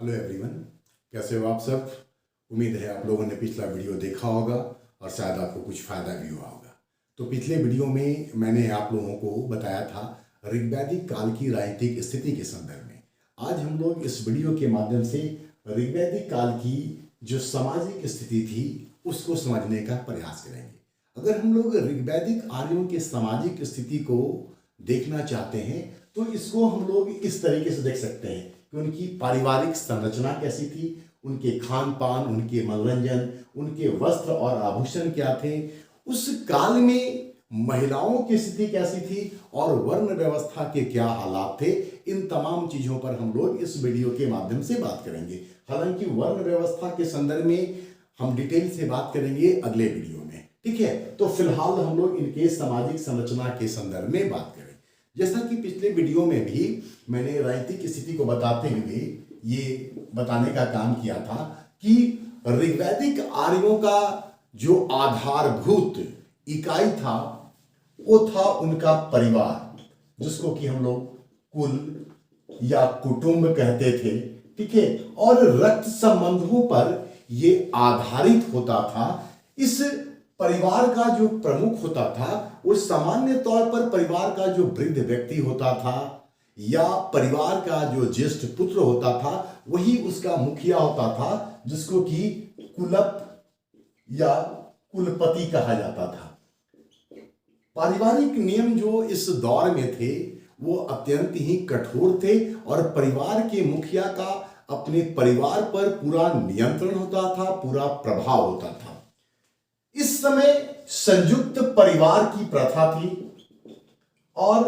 Hello everyone, कैसे हो आप सब। उम्मीद है आप लोगों ने पिछला वीडियो देखा होगा और शायद आपको कुछ फ़ायदा भी हुआ होगा। तो पिछले वीडियो में मैंने आप लोगों को बताया था ऋग्वैदिक काल की राजनीतिक स्थिति के संदर्भ में। आज हम लोग इस वीडियो के माध्यम से ऋग्वैदिक काल की जो सामाजिक स्थिति थी उसको समझने का प्रयास करेंगे। अगर हम लोग ऋग्वैदिक आर्यों के सामाजिक स्थिति को देखना चाहते हैं तो इसको हम लोग इस तरीके से देख सकते हैं कि उनकी पारिवारिक संरचना कैसी थी, उनके खान पान, उनके मनोरंजन, उनके वस्त्र और आभूषण क्या थे, उस काल में महिलाओं की स्थिति कैसी थी और वर्ण व्यवस्था के क्या हालात थे। इन तमाम चीजों पर हम लोग इस वीडियो के माध्यम से बात करेंगे। हालांकि वर्ण व्यवस्था के संदर्भ में हम डिटेल से बात करेंगे अगले वीडियो में, ठीक है। तो फिलहाल हम लोग इनके सामाजिक संरचना के संदर्भ में बात करें। जैसा कि पिछले वीडियो में भी मैंने राजनीतिक स्थिति को बताते हुए ये बताने का काम किया था कि ऋग्वैदिक आर्यों का जो आधारभूत इकाई था वो था उनका परिवार, जिसको कि हम लोग कुल या कुटुंब कहते थे, ठीक है। और रक्त संबंधों पर ये आधारित होता था। इस परिवार का जो प्रमुख होता था वो सामान्य तौर पर परिवार का जो वृद्ध व्यक्ति होता था या परिवार का जो ज्येष्ठ पुत्र होता था वही उसका मुखिया होता था, जिसको कि कुलप या कुलपति कहा जाता था। पारिवारिक नियम जो इस दौर में थे वो अत्यंत ही कठोर थे और परिवार के मुखिया का अपने परिवार पर पूरा नियंत्रण होता था, पूरा प्रभाव होता था। इस समय संयुक्त परिवार की प्रथा थी और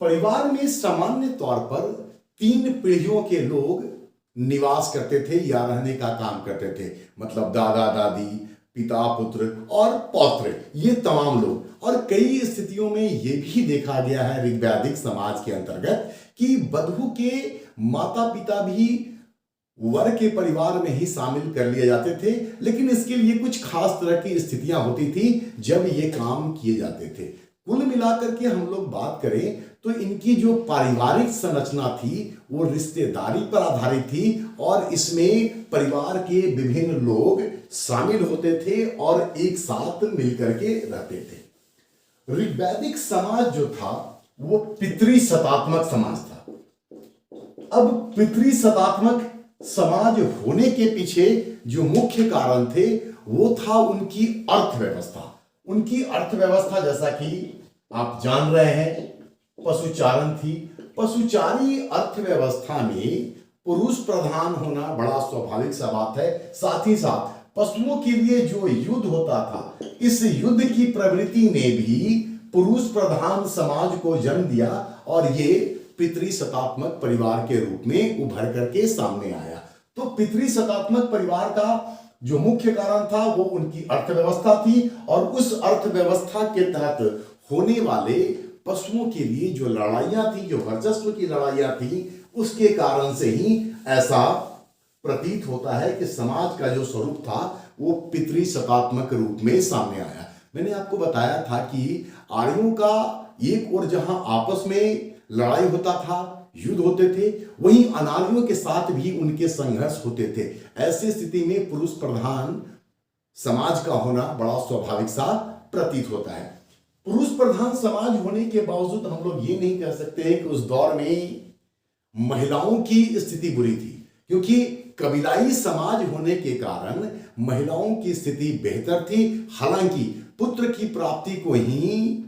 परिवार में सामान्य तौर पर 3 पीढ़ियों के लोग निवास करते थे या रहने का काम करते थे। मतलब दादा दादी, पिता पुत्र और पौत्र, ये तमाम लोग। और कई स्थितियों में ये भी देखा गया है ऋग्वैदिक समाज के अंतर्गत कि वधू के माता पिता भी वर के परिवार में ही शामिल कर लिए जाते थे, लेकिन इसके लिए कुछ खास तरह की स्थितियां होती थी जब ये काम किए जाते थे। कुल मिलाकर के हम लोग बात करें तो इनकी जो पारिवारिक संरचना थी वो रिश्तेदारी पर आधारित थी और इसमें परिवार के विभिन्न लोग शामिल होते थे और एक साथ मिलकर के रहते थे। ऋग्वैदिक समाज जो था वो पितृसत्तात्मक समाज था। अब पितृसत्तात्मक समाज होने के पीछे जो मुख्य कारण थे वो था उनकी अर्थव्यवस्था। उनकी अर्थव्यवस्था जैसा कि आप जान रहे हैं पशुचारण थी। पशुचारी अर्थव्यवस्था में पुरुष प्रधान होना बड़ा स्वाभाविक सा बात है। साथ ही साथ पशुओं के लिए जो युद्ध होता था, इस युद्ध की प्रवृत्ति ने भी पुरुष प्रधान समाज को जन्म दिया और ये पितृसत्तात्मक परिवार के रूप में उभर करके सामने आया। तो पितृसत्तात्मक परिवार का जो मुख्य कारण था वो उनकी अर्थव्यवस्था थी और उस अर्थव्यवस्था के तहत होने वाले पशुओं के लिए जो लड़ाइयां थी, जो वर्चस्व की लड़ाइयां थी, उसके कारण से ही ऐसा प्रतीत होता है कि समाज का जो स्वरूप था वो पितृसत्तात्मक रूप में सामने आया। मैंने आपको बताया था कि आर्यों का एक ओर जहां आपस में लड़ाई होता था, युद्ध होते थे, वहीं अनार्यों के साथ भी उनके संघर्ष होते थे। ऐसी स्थिति में पुरुष प्रधान समाज का होना बड़ा स्वाभाविक सा प्रतीत होता है। पुरुष प्रधान समाज होने के बावजूद हम लोग ये नहीं कह सकते हैं कि उस दौर में महिलाओं की स्थिति बुरी थी, क्योंकि कबीलाई समाज होने के कारण महिलाओं की स्थिति बेहतर थी। हालांकि पुत्र की प्राप्ति को ही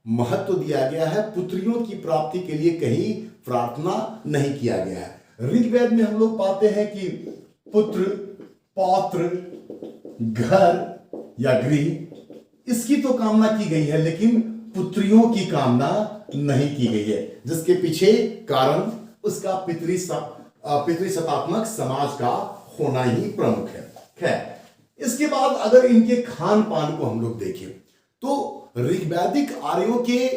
महत्व दिया गया है, पुत्रियों की प्राप्ति के लिए कहीं प्रार्थना नहीं किया गया है। ऋग्वेद में हम लोग पाते हैं कि पुत्र, पौत्र, घर या गृह, इसकी तो कामना की गई है, लेकिन पुत्रियों की कामना नहीं की गई है, जिसके पीछे कारण उसका पितृसत्तात्मक समाज का होना ही प्रमुख है। खैर, इसके बाद अगर इनके खान पान को हम लोग देखें तो ऋग्वैदिक आर्यों के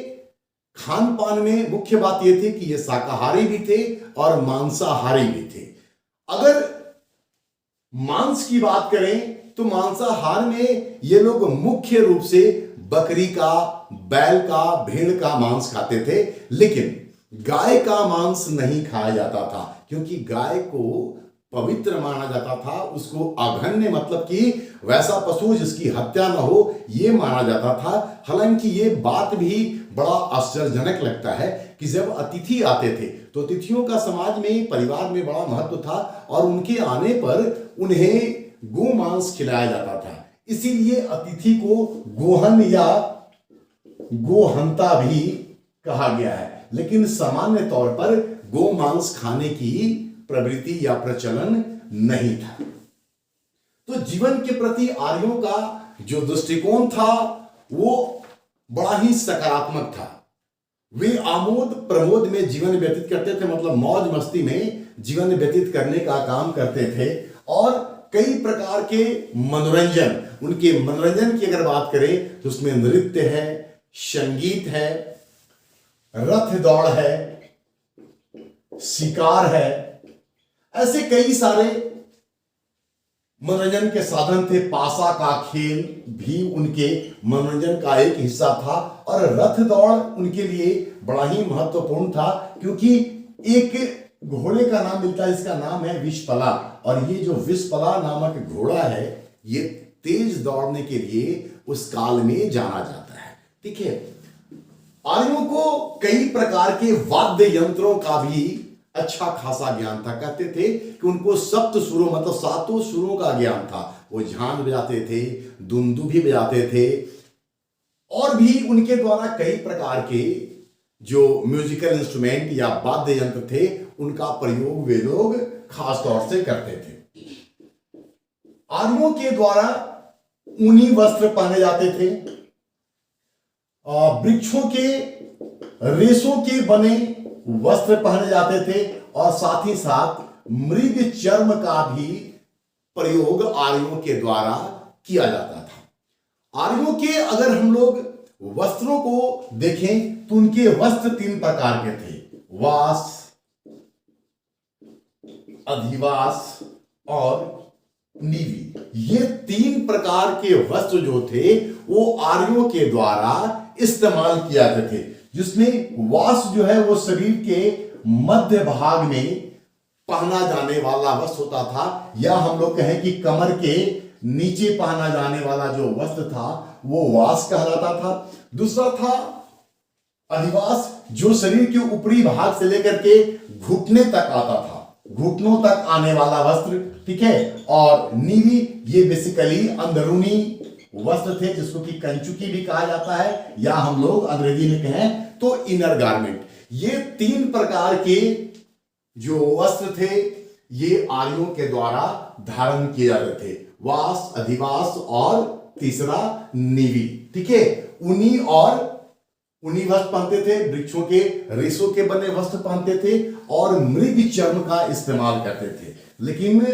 खान पान में मुख्य बात यह थी कि ये शाकाहारी भी थे और मांसाहारी भी थे। अगर मांस की बात करें तो मांसाहार में ये लोग मुख्य रूप से बकरी का, बैल का, भेड़ का मांस खाते थे, लेकिन गाय का मांस नहीं खाया जाता था, क्योंकि गाय को पवित्र माना जाता था, उसको अघन्य मतलब कि वैसा पशु जिसकी हत्या न हो ये माना जाता था। हालांकि ये बात भी बड़ा आश्चर्यजनक लगता है कि जब अतिथि आते थे तो अतिथियों का समाज में परिवार में बड़ा महत्व था और उनके आने पर उन्हें गोमांस खिलाया जाता था। इसीलिए अतिथि को गोहन या गोहंता भी कहा गया है। लेकिन सामान्य तौर पर गोमांस खाने की प्रवृत्ति या प्रचलन नहीं था। तो जीवन के प्रति आर्यों का जो दृष्टिकोण था वो बड़ा ही सकारात्मक था। वे आमोद प्रमोद में जीवन व्यतीत करते थे, मतलब मौज मस्ती में जीवन व्यतीत करने का काम करते थे। और कई प्रकार के मनोरंजन, उनके मनोरंजन की अगर बात करें तो उसमें नृत्य है, संगीत है, रथ दौड़ है, शिकार है, ऐसे कई सारे मनोरंजन के साधन थे। पासा का खेल भी उनके मनोरंजन का एक हिस्सा था और रथ दौड़ उनके लिए बड़ा ही महत्वपूर्ण था, क्योंकि एक घोड़े का नाम मिलता है, इसका नाम है विषपला। और ये जो विषपला नामक घोड़ा है ये तेज दौड़ने के लिए उस काल में जाना जाता है। ठीक है, आर्यों को कई प्रकार के वाद्य यंत्रों का भी अच्छा खासा ज्ञान था। कहते थे कि उनको सप्त सुरों मतलब सातों सुरों का ज्ञान था। वो झांझ बजाते थे, दुंदुभी बजाते थे और भी उनके द्वारा कई प्रकार के जो म्यूजिकल इंस्ट्रूमेंट या वाद्य यंत्र थे उनका प्रयोग वे लोग खास तौर से करते थे। आर्यों के द्वारा ऊनी वस्त्र पहने जाते थे, वृक्षों के रेशों के बने वस्त्र पहने जाते थे और साथ ही साथ मृग चर्म का भी प्रयोग आर्यों के द्वारा किया जाता था। आर्यों के अगर हम लोग वस्त्रों को देखें तो उनके वस्त्र तीन प्रकार के थे, वास, अधिवास और नीवी। ये तीन प्रकार के वस्त्र जो थे वो आर्यों के द्वारा इस्तेमाल किया जाते थे, जिसमें वास जो है वो शरीर के मध्य भाग में पहना जाने वाला वस्त्र होता था, या हम लोग कहें कि कमर के नीचे पहना जाने वाला जो वस्त्र था वो वास कहलाता था। दूसरा था अधिवास, जो शरीर के ऊपरी भाग से लेकर के घुटने तक आता था, घुटनों तक आने वाला वस्त्र। ठीक है, और नीवी ये बेसिकली अंदरूनी वस्त्र थे जिसको कि कंचुकी भी कहा जाता है, या हम लोग अंग्रेजी में कहें तो इनर गारमेंट। ये तीन प्रकार के जो वस्त्र थे ये आर्यों के द्वारा धारण किए जाते थे, वास, अधिवास और तीसरा नीवी। ठीक है, ऊनी वस्त्र पहनते थे, वृक्षों के रेशों के बने वस्त्र पहनते थे और मृग चर्म का इस्तेमाल करते थे। लेकिन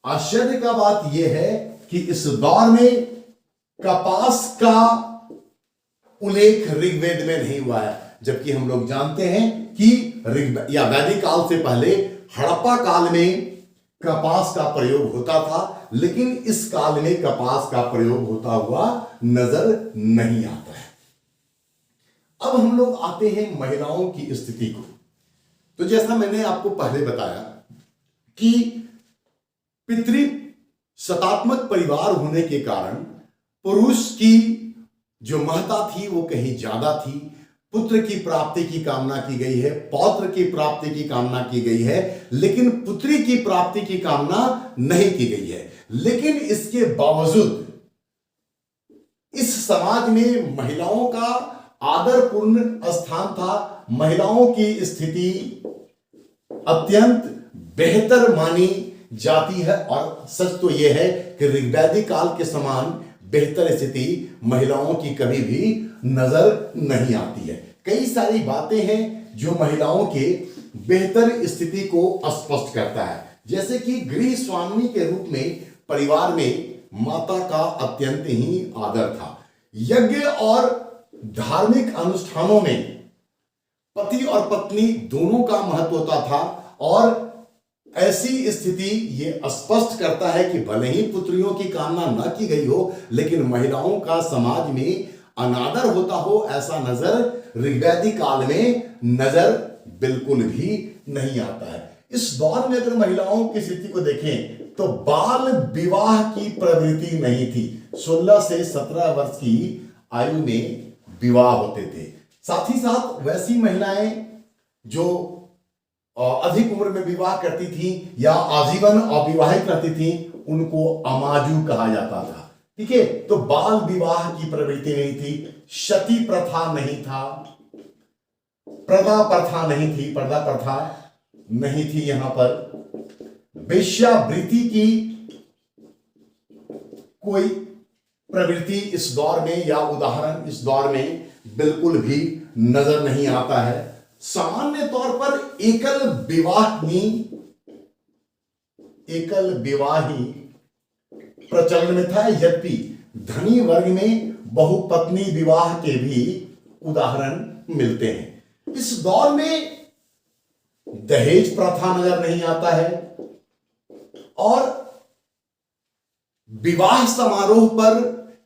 आश्चर्य का बात यह है कि इस दौर में कपास का उल्लेख ऋग्वेद में नहीं हुआ है, जबकि हम लोग जानते हैं कि या वैदिक काल से पहले हड़प्पा काल में कपास का प्रयोग होता था, लेकिन इस काल में कपास का प्रयोग होता हुआ नजर नहीं आता है। अब हम लोग आते हैं महिलाओं की स्थिति को। तो जैसा मैंने आपको पहले बताया कि पितृ सतात्मक परिवार होने के कारण पुरुष की जो महत्ता थी वो कहीं ज्यादा थी। पुत्र की प्राप्ति की कामना की गई है, पौत्र की प्राप्ति की कामना की गई है, लेकिन पुत्री की प्राप्ति की कामना नहीं की गई है। लेकिन इसके बावजूद इस समाज में महिलाओं का आदरपूर्ण स्थान था। महिलाओं की स्थिति अत्यंत बेहतर मानी जाती है और सच तो यह है कि ऋग्वैदिक काल के समान बेहतर स्थिति महिलाओं की कभी भी नजर नहीं आती है। कई सारी बातें हैं जो महिलाओं के बेहतर स्थिति को स्पष्ट करता है, जैसे कि गृह स्वामिनी के रूप में परिवार में माता का अत्यंत ही आदर था। यज्ञ और धार्मिक अनुष्ठानों में पति और पत्नी दोनों का महत्व होता था और ऐसी स्थिति ये स्पष्ट करता है कि भले ही पुत्रियों की कामना न की गई हो, लेकिन महिलाओं का समाज में अनादर होता हो ऐसा नजर ऋग्वैदिक काल में नजर बिल्कुल भी नहीं आता है। इस दौर में अगर महिलाओं की स्थिति को देखें तो बाल विवाह की प्रवृत्ति नहीं थी। 16 से 17 वर्ष की आयु में विवाह होते थे। साथ ही साथ वैसी महिलाएं जो अधिक उम्र में विवाह करती थी या आजीवन अविवाहित रहती थी, उनको अमाजू कहा जाता था। ठीक है, तो बाल विवाह की प्रवृत्ति नहीं थी, सती प्रथा नहीं था, पर्दा प्रथा नहीं थी, यहां पर वेश्यावृत्ति की कोई प्रवृत्ति इस दौर में या उदाहरण इस दौर में बिल्कुल भी नजर नहीं आता है। सामान्य तौर पर एकल विवाही प्रचलन में था, यद्यपि धनी वर्ग में बहुपत्नी विवाह के भी उदाहरण मिलते हैं। इस दौर में दहेज प्रथा नजर नहीं आता है और विवाह समारोह पर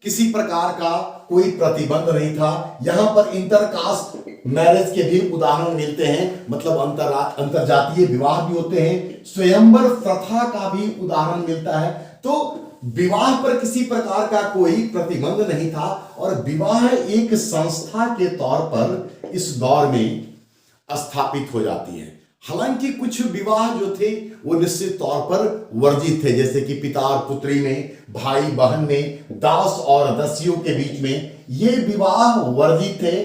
किसी प्रकार का कोई प्रतिबंध नहीं था। यहां पर इंटरकास्ट मैरिज के भी उदाहरण मिलते हैं, मतलब अंतरजातीय विवाह भी होते हैं। स्वयंवर प्रथा का भी उदाहरण मिलता है। तो विवाह पर किसी प्रकार का कोई प्रतिबंध नहीं था और विवाह एक संस्था के तौर पर इस दौर में स्थापित हो जाती है। हालांकि कुछ विवाह जो थे वो निश्चित तौर पर वर्जित थे, जैसे कि पिता और पुत्री में, भाई बहन में, दास और दासियों के बीच में ये विवाह वर्जित थे।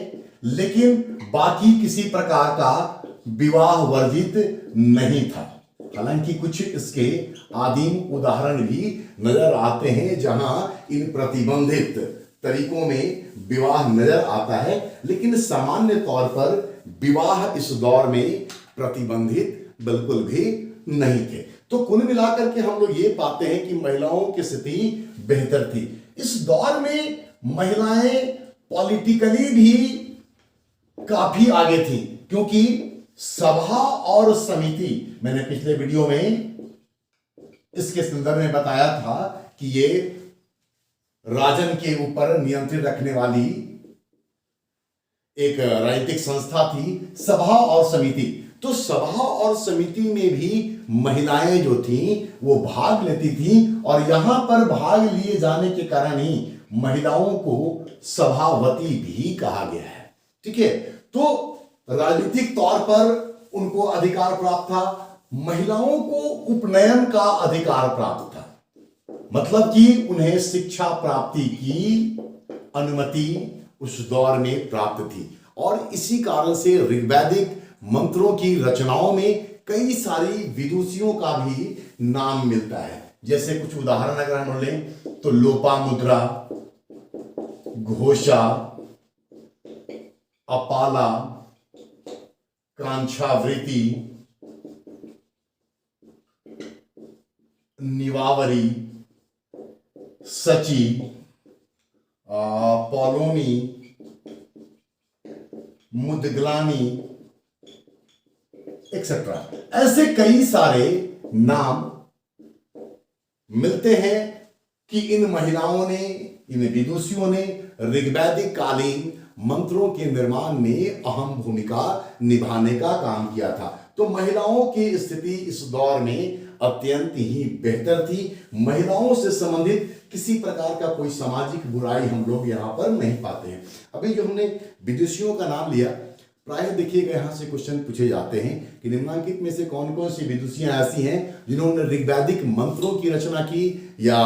लेकिन बाकी किसी प्रकार का विवाह वर्जित नहीं था। हालांकि कुछ इसके आदिम उदाहरण भी नजर आते हैं जहां इन प्रतिबंधित तरीकों में विवाह नजर आता है, लेकिन सामान्य तौर पर विवाह इस दौर में प्रतिबंधित बिल्कुल भी नहीं थे। तो कुल मिलाकर के हम लोग ये पाते हैं कि महिलाओं की स्थिति बेहतर थी। इस दौर में महिलाएं पॉलिटिकली भी काफी आगे थी, क्योंकि सभा और समिति, मैंने पिछले वीडियो में इसके संदर्भ में बताया था कि ये राजन के ऊपर नियंत्रण रखने वाली एक राजनीतिक संस्था थी, सभा और समिति। तो सभा और समिति में भी महिलाएं जो थी वो भाग लेती थी और यहां पर भाग लिए जाने के कारण ही महिलाओं को सभावती भी कहा गया है। ठीक है, तो राजनीतिक तौर पर उनको अधिकार प्राप्त था। महिलाओं को उपनयन का अधिकार प्राप्त था, मतलब कि उन्हें शिक्षा प्राप्ति की अनुमति उस दौर में प्राप्त थी। और इसी कारण से ऋग्वैदिक मंत्रों की रचनाओं में कई सारी विदुषियों का भी नाम मिलता है। जैसे कुछ उदाहरण अगर हम लें तो लोपामुद्रा, घोषा, अपाला, कांछावृत्ति, निवावरी, सची, पौलोमी, मुदगलानी एक्सेट्रा, ऐसे कई सारे नाम मिलते हैं कि इन महिलाओं ने, इन विदुषियों ने ऋग्वैदिक कालीन मंत्रों के निर्माण में अहम भूमिका निभाने का काम किया था। तो महिलाओं की स्थिति इस दौर में अत्यंत ही बेहतर थी। महिलाओं से संबंधित किसी प्रकार का कोई सामाजिक बुराई हम लोग यहाँ पर नहीं पाते हैं। अभी जो हमने विदुषियों का नाम लिया, प्राय देखिएगा यहाँ से क्वेश्चन पूछे जाते हैं कि निम्नलिखित में से कौन कौन सी विदुषियां ऐसी हैं जिन्होंने ऋग्वैदिक मंत्रों की रचना की या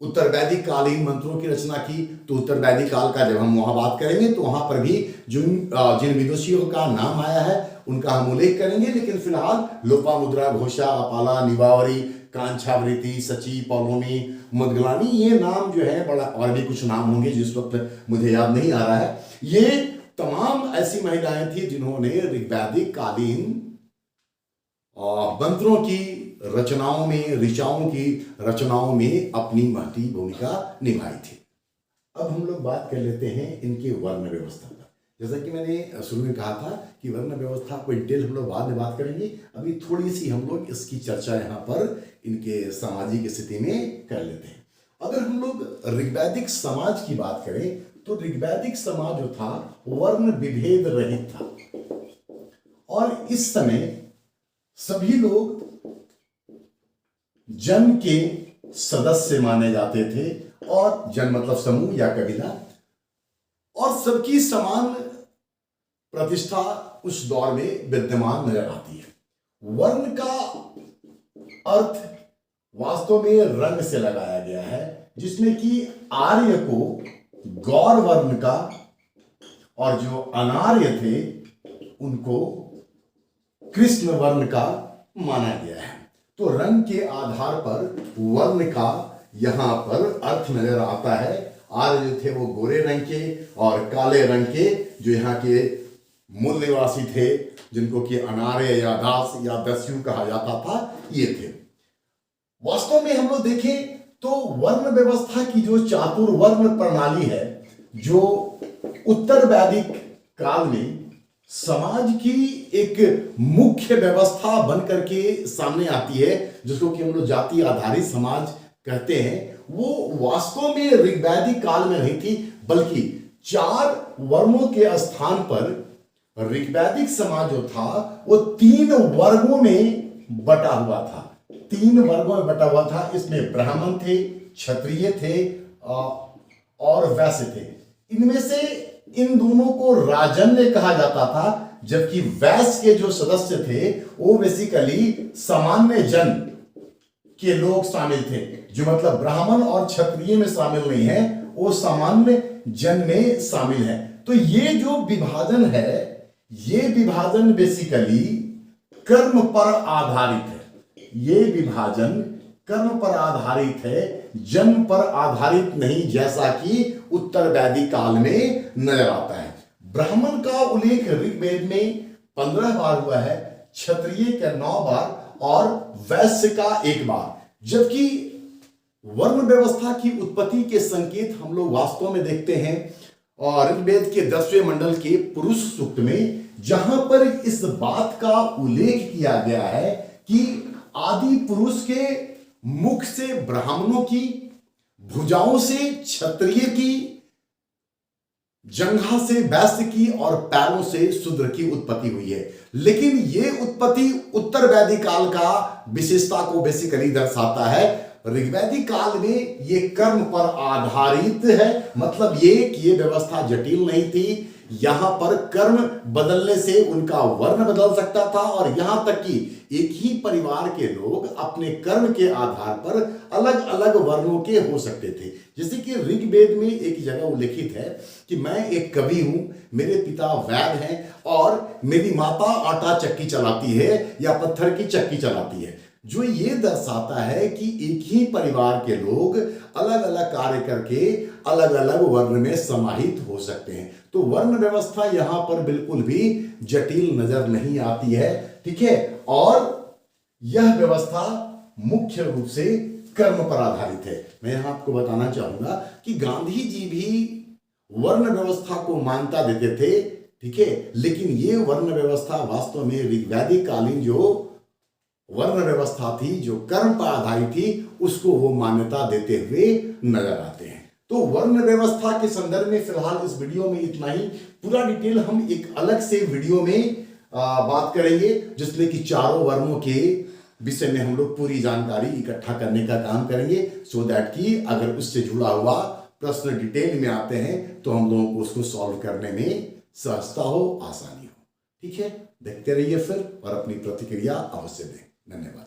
उत्तर वैदिक कालीन मंत्रों की रचना की। तो उत्तर वैदिक काल का जब हम वहां बात करेंगे तो वहां पर भी जिन विदुषियों का नाम आया है उनका हम उल्लेख करेंगे, लेकिन फिलहाल लोपामुद्रा, घोषा, अपाला, निवावरी, कांछावृत्ति, सची, पौलोमी, मुदगलानी, ये नाम जो है बड़ा, और भी कुछ नाम होंगे जिस वक्त मुझे याद नहीं आ रहा है। ये तमाम ऐसी महिलाएं थी जिन्होंने ऋग्वैदिक कालीन मंत्रों की रचनाओं में, ऋचाओं की रचनाओं में अपनी महती भूमिका निभाई थी। अब हम लोग बात कर लेते हैं इनके वर्ण व्यवस्था पर। जैसा कि मैंने शुरू में कहा था कि वर्ण व्यवस्था को डिटेल हम लोग बाद में बात करेंगे। अभी थोड़ी सी हम लोग इसकी चर्चा यहाँ पर इनके सामाजिक स्थिति में कर लेते हैं। अगर हम लोग ऋग्वैदिक समाज की बात करें तो ऋग्वैदिक समाज जो था वर्ण विभेद रहित था और इस समय सभी लोग जन के सदस्य माने जाते थे, और जन मतलब समूह या कबीला, और सबकी समान प्रतिष्ठा उस दौर में विद्यमान नजर आती है। वर्ण का अर्थ वास्तव में रंग से लगाया गया है, जिसमें कि आर्य को गौर वर्ण का और जो अनार्य थे उनको कृष्ण वर्ण का माना गया है। तो रंग के आधार पर वर्ण का यहां पर अर्थ नजर आता है। आर्य जो थे वो गोरे रंग के और काले रंग के, जो यहाँ के मूल निवासी थे, जिनको कि अनार्य या दास या दस्यु कहा जाता था, ये थे। वास्तव में हम लोग देखें तो वर्ण व्यवस्था की जो चातुर्वर्ण प्रणाली है, जो उत्तर वैदिक काल में समाज की एक मुख्य व्यवस्था बनकर के सामने आती है, जिसको कि हम लोग जाति आधारित समाज कहते हैं, वो वास्तव में ऋग्वैदिक काल में नहीं थी, बल्कि 4 वर्णों के स्थान पर ऋग्वैदिक समाज जो था वो 3 वर्गों में बटा हुआ था। 3 वर्गों में बटा हुआ था। इसमें ब्राह्मण थे, क्षत्रिय थे और वैश्य थे। इनमें से इन दोनों को राजन्य कहा जाता था, जबकि वैश्य के जो सदस्य थे वो बेसिकली सामान्य जन के लोग शामिल थे, जो मतलब ब्राह्मण और क्षत्रिय में शामिल नहीं है, वो सामान्य जन में शामिल है। तो ये जो विभाजन है, ये विभाजन बेसिकली कर्म पर आधारित है। ये विभाजन कर्म पर आधारित है, जन्म पर आधारित नहीं, जैसा कि उत्तर वैदिक काल में नजर आता है। ब्राह्मण का उल्लेख ऋग्वेद में 15 बार हुआ है, क्षत्रिय का 9 बार और वैश्य का 1 बार। जबकि वर्ण व्यवस्था की उत्पत्ति के संकेत हम लोग वास्तव में देखते हैं और ऋग्वेद के 10वें मंडल के पुरुष सूक्त में, जहां पर इस बात का उल्लेख किया गया है कि आदि पुरुष के मुख से ब्राह्मणों की, भुजाओं से क्षत्रिय की, जंघा से वैश्य की और पैरों से शूद्र की उत्पत्ति हुई है। लेकिन यह उत्पत्ति उत्तर वैदिक काल का विशेषता को बेसिकली दर्शाता है। ऋग्वैदिक काल में यह कर्म पर आधारित है, मतलब ये व्यवस्था जटिल नहीं थी। यहां पर कर्म बदलने से उनका वर्ण बदल सकता था, और यहां तक कि एक ही परिवार के लोग अपने कर्म के आधार पर अलग अलग वर्णों के हो सकते थे। जैसे कि ऋग्वेद में एक जगह उल्लेखित है कि मैं एक कवि हूं, मेरे पिता वैद्य हैं और मेरी माता आटा चक्की चलाती है या पत्थर की चक्की चलाती है, जो ये दर्शाता है कि एक ही परिवार के लोग अलग अलग कार्य करके अलग अलग वर्ण में समाहित हो सकते हैं। तो वर्ण व्यवस्था यहां पर बिल्कुल भी जटिल नजर नहीं आती है, ठीक है। और यह व्यवस्था मुख्य रूप से कर्म पर आधारित है। मैं यहां आपको बताना चाहूंगा कि गांधी जी भी वर्ण व्यवस्था को मान्यता देते थे, ठीक है, लेकिन ये वर्ण व्यवस्था वास्तव में ऋग्वैदिक कालीन जो वर्ण व्यवस्था थी, जो कर्म पर आधारित थी, उसको वो मान्यता देते हुए नजर आते हैं। तो वर्ण व्यवस्था के संदर्भ में फिलहाल इस वीडियो में इतना ही। पूरा डिटेल हम एक अलग से वीडियो में बात करेंगे, जिसमें कि 4 वर्णों के विषय में हम लोग पूरी जानकारी इकट्ठा करने का काम करेंगे, सो दैट कि अगर उससे जुड़ा हुआ प्रश्न डिटेल में आते हैं तो हम लोगों को उसको सॉल्व करने में सहजता हो, आसानी हो। ठीक है, देखते रहिए फिर और अपनी प्रतिक्रिया अवश्य दें। धन्यवाद।